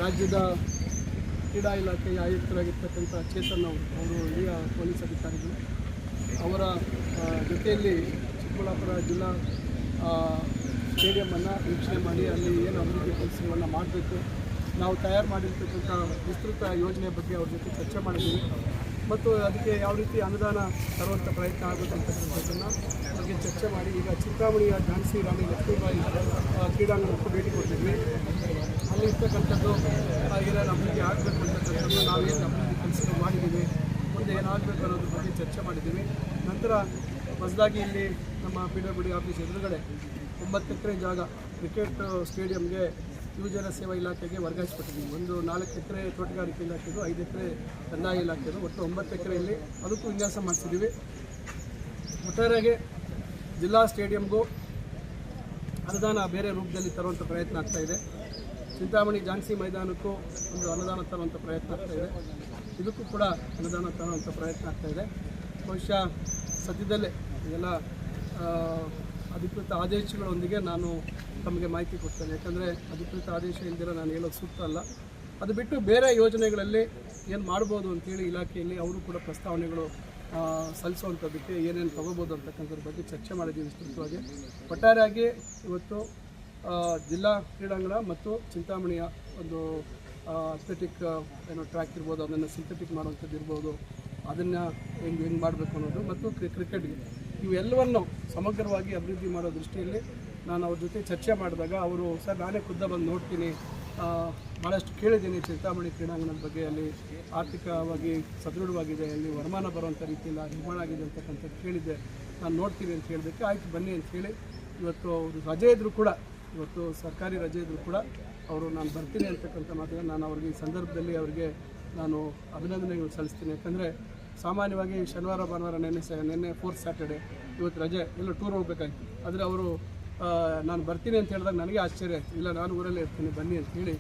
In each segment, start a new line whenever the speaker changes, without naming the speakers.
ರಾಜ್ಯದ ಕ್ರೀಡಾ ಇಲಾಖೆಯ ಆಯುಕ್ತರಾಗಿರ್ತಕ್ಕಂಥ ಚೇತನ್ ಅವರು ಹಿರಿಯ ಪೊಲೀಸ್ ಅಧಿಕಾರಿಗಳು ಅವರ ಜೊತೆಯಲ್ಲಿ ಚಿಕ್ಕಬಳ್ಳಾಪುರ ಜಿಲ್ಲಾ ಸ್ಟೇಡಿಯಮನ್ನು ವೀಕ್ಷಣೆ ಮಾಡಿ ಅಲ್ಲಿ ಏನು ಅಭಿವೃದ್ಧಿ ಕೆಲಸಗಳನ್ನು ಮಾಡಬೇಕು, ನಾವು ತಯಾರು ಮಾಡಿರ್ತಕ್ಕಂಥ ವಿಸ್ತೃತ ಯೋಜನೆ ಬಗ್ಗೆ ಅವ್ರ ಜೊತೆ ಚರ್ಚೆ ಮಾಡಿದ್ದೀವಿ ಮತ್ತು ಅದಕ್ಕೆ ಯಾವ ರೀತಿ ಅನುದಾನ ತರುವಂಥ ಪ್ರಯತ್ನ ಆಗಬೇಕಂತಕ್ಕಂಥದ್ದನ್ನು ಬಗ್ಗೆ ಚರ್ಚೆ ಮಾಡಿ ಈಗ ಚಿಂತಾಮಣಿಯ ಝಾನ್ಸಿ ರಾಣಿ ಲಕ್ಷ್ಮೀಬಾಯಿ ಕ್ರೀಡಾಂಗಣಕ್ಕೂ ಭೇಟಿ ಕೊಟ್ಟಿದ್ವಿ. ಅಲ್ಲಿ ಇರ್ತಕ್ಕಂಥದ್ದು ಏನೇನು ಅಭಿವೃದ್ಧಿ ಆಗಬೇಕು ಅಂತಕ್ಕಂಥದ್ದು ನಾವೇನು ಅಭಿವೃದ್ಧಿ ಕೆಲಸ ಮಾಡಿದ್ದೀವಿ, ಮುಂದೆ ಏನಾಗಬೇಕು ಅನ್ನೋದ್ರ ಬಗ್ಗೆ ಚರ್ಚೆ ಮಾಡಿದ್ದೀವಿ. ನಂತರ ಹೊಸದಾಗಿ ಇಲ್ಲಿ ನಮ್ಮ PWD ಆಫೀಸ್ ಎದುರುಗಡೆ 9 ಎಕರೆ ಜಾಗ ಕ್ರಿಕೆಟ್ ಸ್ಟೇಡಿಯಂಗೆ ಯುವಜನ ಸೇವಾ ಇಲಾಖೆಗೆ ವರ್ಗಾಯಿಸಿಕೊಟ್ಟಿದ್ದೀವಿ. ಒಂದು 4 ಎಕರೆ ತೋಟಗಾರಿಕೆ ಇಲಾಖೆದು, 5 ಎಕರೆ ಕಂದಾಯ ಇಲಾಖೆದು, ಒಟ್ಟು 9 ಎಕರೆಯಲ್ಲಿ ಅದಕ್ಕೂ ವಿನ್ಯಾಸ ಮಾಡಿಸಿದ್ದೀವಿ. ಒಟ್ಟಾರೆಯಾಗಿ ಜಿಲ್ಲಾ ಸ್ಟೇಡಿಯಂಗೂ ಅನುದಾನ ಬೇರೆ ರೂಪದಲ್ಲಿ ತರುವಂಥ ಪ್ರಯತ್ನ ಆಗ್ತಾಯಿದೆ. ಚಿಂತಾಮಣಿ ಝಾನ್ಸಿ ಮೈದಾನಕ್ಕೂ ಒಂದು ಅನುದಾನ ತರುವಂಥ ಪ್ರಯತ್ನ ಆಗ್ತಾಯಿದೆ. ಇದಕ್ಕೂ ಕೂಡ ಅನುದಾನ ತರುವಂಥ ಪ್ರಯತ್ನ ಆಗ್ತಾಯಿದೆ. ಬಹುಶಃ ಸದ್ಯದಲ್ಲೇ ಇದೆಲ್ಲ ಅಧಿಕೃತ ಆದೇಶಗಳೊಂದಿಗೆ ನಾನು ತಮಗೆ ಮಾಹಿತಿ ಕೊಡ್ತೇನೆ. ಯಾಕಂದರೆ ಅಧಿಕೃತ ಆದೇಶ ಇಲ್ದಿರ ನಾನು ಹೇಳೋದು ಸೂಕ್ತ ಅಲ್ಲ. ಅದು ಬಿಟ್ಟು ಬೇರೆ ಯೋಜನೆಗಳಲ್ಲಿ ಏನು ಮಾಡ್ಬೋದು ಅಂತೇಳಿ ಇಲಾಖೆಯಲ್ಲಿ ಅವರು ಕೂಡ ಪ್ರಸ್ತಾವನೆಗಳು ಸಲ್ಲಿಸುವಂಥದ್ದಕ್ಕೆ ಏನೇನು ತೊಗೋಬೋದು ಅಂತಕ್ಕಂಥದ್ರ ಬಗ್ಗೆ ಚರ್ಚೆ ಮಾಡಿದ್ದೀವಿ ವಿಸ್ತೃತವಾಗಿ. ಒಟ್ಟಾರೆಯಾಗಿ ಇವತ್ತು ಜಿಲ್ಲಾ ಕ್ರೀಡಾಂಗಣ ಮತ್ತು ಚಿಂತಾಮಣಿಯ ಒಂದು ಅಥ್ಲೆಟಿಕ್ ಏನೋ ಟ್ರ್ಯಾಕ್ ಇರ್ಬೋದು, ಅದನ್ನು ಸಿಂಥೆಟಿಕ್ ಮಾಡುವಂಥದ್ದು ಇರ್ಬೋದು, ಅದನ್ನು ಹೆಂಗೆ ಮಾಡಬೇಕು ಅನ್ನೋದು ಮತ್ತು ಕ್ರಿಕೆಟ್ಗೆ ಇವೆಲ್ಲವನ್ನು ಸಮಗ್ರವಾಗಿ ಅಭಿವೃದ್ಧಿ ಮಾಡೋ ದೃಷ್ಟಿಯಲ್ಲಿ ನಾನು ಅವ್ರ ಜೊತೆ ಚರ್ಚೆ ಮಾಡಿದಾಗ ಅವರು ಸರ್ ನಾನೇ ಖುದ್ದ ಬಂದು ನೋಡ್ತೀನಿ, ಭಾಳಷ್ಟು ಕೇಳಿದ್ದೀನಿ ಚಿಂತಾಮಣಿ ಕ್ರೀಡಾಂಗಣದ ಬಗ್ಗೆ, ಅಲ್ಲಿ ಆರ್ಥಿಕವಾಗಿ ಸದೃಢವಾಗಿದೆ, ಅಲ್ಲಿ ವರಮಾನ ಬರುವಂಥ ರೀತಿಯಲ್ಲಿ ನಿರ್ಮಾಣ ಆಗಿದೆ ಅಂತಕ್ಕಂಥದ್ದು ಕೇಳಿದ್ದೆ, ನಾನು ನೋಡ್ತೀನಿ ಅಂತ ಹೇಳಿದ್ದಕ್ಕೆ ಆಯಿತು ಬನ್ನಿ ಅಂತ ಹೇಳಿ ಇವತ್ತು ಅವರು ರಜೆ ಇದ್ದರೂ ಕೂಡ, ಇವತ್ತು ಸರ್ಕಾರಿ ರಜೆ ಇದ್ದರೂ ಕೂಡ ಅವರು ನಾನು ಬರ್ತೀನಿ ಅಂತಕ್ಕಂಥ ಮಾತನ್ನು ನಾನು ಅವ್ರಿಗೆ ಈ ಸಂದರ್ಭದಲ್ಲಿ ಅವರಿಗೆ ನಾನು ಅಭಿನಂದನೆಗಳು ಸಲ್ಲಿಸ್ತೀನಿ. ಯಾಕಂದರೆ ಸಾಮಾನ್ಯವಾಗಿ ಶನಿವಾರ ಭಾನುವಾರ ನಿನ್ನೆ 4th ಸ್ಯಾಟರ್ಡೆ, ಇವತ್ತು ರಜೆ, ಎಲ್ಲ ಟೂರ್ ಹೋಗ್ಬೇಕಾಯ್ತು. ಆದರೆ ಅವರು ನಾನು ಬರ್ತೀನಿ ಅಂತ ಹೇಳಿದಾಗ ನನಗೆ ಆಶ್ಚರ್ಯ ಆಯಿತು. ಇಲ್ಲ, ನಾನು ಊರಲ್ಲೇ ಇರ್ತೀನಿ ಬನ್ನಿ ಅಂತ ಹೇಳಿ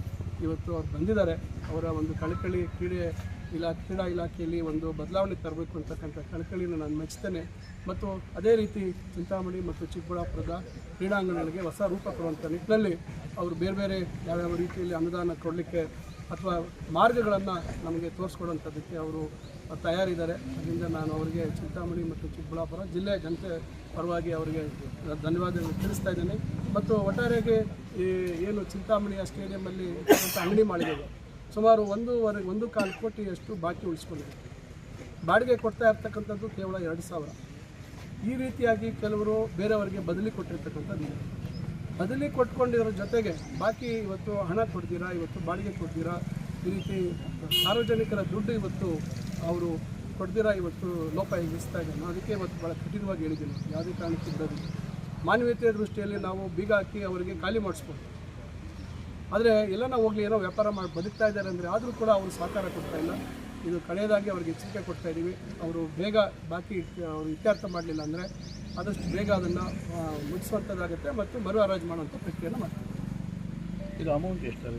ಇವತ್ತು ಅವ್ರು ಬಂದಿದ್ದಾರೆ. ಅವರ ಒಂದು ಕಳಕಳಿ ಕ್ರೀಡಾ ಇಲಾಖೆಯಲ್ಲಿ ಒಂದು ಬದಲಾವಣೆ ತರಬೇಕು ಅಂತಕ್ಕಂಥ ಕಳಕಳಿನ ನಾನು ಮೆಚ್ಚುತ್ತೇನೆ. ಮತ್ತು ಅದೇ ರೀತಿ ಚಿಂತಾಮಣಿ ಮತ್ತು ಚಿಕ್ಕಬಳ್ಳಾಪುರದ ಕ್ರೀಡಾಂಗಣಗಳಿಗೆ ಹೊಸ ರೂಪ ಕೊಡುವಂಥ ನಿಟ್ಟಿನಲ್ಲಿ ಅವರು ಬೇರೆ ಬೇರೆ ಯಾವ್ಯಾವ ರೀತಿಯಲ್ಲಿ ಅನುದಾನ ಕೊಡಲಿಕ್ಕೆ ಅಥವಾ ಮಾರ್ಗಗಳನ್ನು ನಮಗೆ ತೋರಿಸ್ಕೊಡುವಂಥದ್ದಕ್ಕೆ ಅವರು ತಯಾರಿದ್ದಾರೆ. ಅದರಿಂದ ನಾನು ಅವರಿಗೆ ಚಿಂತಾಮಣಿ ಮತ್ತು ಚಿಕ್ಕಬಳ್ಳಾಪುರ ಜಿಲ್ಲೆಯ ಜನತೆ ಪರವಾಗಿ ಅವರಿಗೆ ಧನ್ಯವಾದಗಳು ತಿಳಿಸ್ತಾ ಇದ್ದೇನೆ. ಮತ್ತು ಒಟ್ಟಾರೆಯಾಗಿ ಏನು ಚಿಂತಾಮಣಿಯ ಸ್ಟೇಡಿಯಮಲ್ಲಿ ಅಂಗಡಿ ಮಾಡಿದ್ದೇವೆ, ಸುಮಾರು 1.25 ಕೋಟಿಯಷ್ಟು ಬಾಕಿ ಉಳಿಸ್ಕೊಂಡಿದೆ. ಬಾಡಿಗೆ ಕೊಡ್ತಾ ಇರ್ತಕ್ಕಂಥದ್ದು ಕೇವಲ 2,000. ಈ ರೀತಿಯಾಗಿ ಕೆಲವರು ಬೇರೆಯವರಿಗೆ ಬದಲಿ ಕೊಟ್ಟಿರ್ತಕ್ಕಂಥದ್ದು, ಬದಲಿ ಕೊಟ್ಕೊಂಡಿರೋ ಜೊತೆಗೆ ಬಾಕಿ ಇವತ್ತು ಹಣ ಕೊಡ್ತೀರಾ, ಇವತ್ತು ಬಾಡಿಗೆ ಕೊಡ್ತೀರಾ, ಈ ರೀತಿ ಸಾರ್ವಜನಿಕರ ದುಡ್ಡು ಇವತ್ತು ಅವರು ಕೊಡ್ತೀರಾ, ಇವತ್ತು ಲೋಪ ಎದುರಿಸ್ತಾ ಇದ್ದಾರೆ. ನಾನು ಅದಕ್ಕೆ ಇವತ್ತು ಭಾಳ ಕಠಿಣವಾಗಿ ಹೇಳಿದ್ದೀನಿ, ಯಾವುದೇ ಕಾರಣಕ್ಕೆ ಬಿಡೋದು. ಮಾನವೀಯತೆಯ ದೃಷ್ಟಿಯಲ್ಲಿ ನಾವು ಬೀಗ ಹಾಕಿ ಅವರಿಗೆ ಖಾಲಿ ಮಾಡಿಸ್ಬೋದು. ಆದರೆ ಎಲ್ಲ ಹೋಗಲಿ, ಏನೋ ವ್ಯಾಪಾರ ಮಾಡಿ ಬದುಕ್ತಾ ಇದ್ದಾರೆ ಅಂದರೆ ಆದರೂ ಕೂಡ ಅವರು ಸಹಕಾರ ಕೊಡ್ತಾ ಇಲ್ಲ. ಇದು ಕಡೆಯದಾಗಿ ಅವ್ರಿಗೆ ಎಚ್ಚರಿಕೆ ಕೊಡ್ತಾ ಇದ್ದೀವಿ. ಅವರು ಬೇಗ ಬಾಕಿ ಅವರು ಇತ್ಯರ್ಥ ಮಾಡಲಿಲ್ಲ ಅಂದರೆ ಆದಷ್ಟು ಬೇಗ ಅದನ್ನು ಮುಗಿಸುವಂಥದ್ದಾಗುತ್ತೆ ಮತ್ತು ಮರು ಹರಾಜು ಮಾಡುವಂಥ ಪ್ರಕ್ರಿಯೆಯನ್ನು ಮಾಡ್ತೀವಿ.
ಇದು ಅಮೌಂಟ್ ಎಷ್ಟು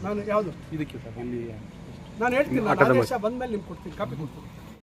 ನಾನು ಯಾವುದು
ಇದಕ್ಕೆ ಇಲ್ಲಿ
ನಾನು ಹೇಳ್ತೀನಿ, ಆದೇಶ ಬಂದ ಮೇಲೆ ನಿಮ್ಗೆ ಕೊಡ್ತೀನಿ, ಕಾಪಿ ಕೊಡ್ತೀನಿ.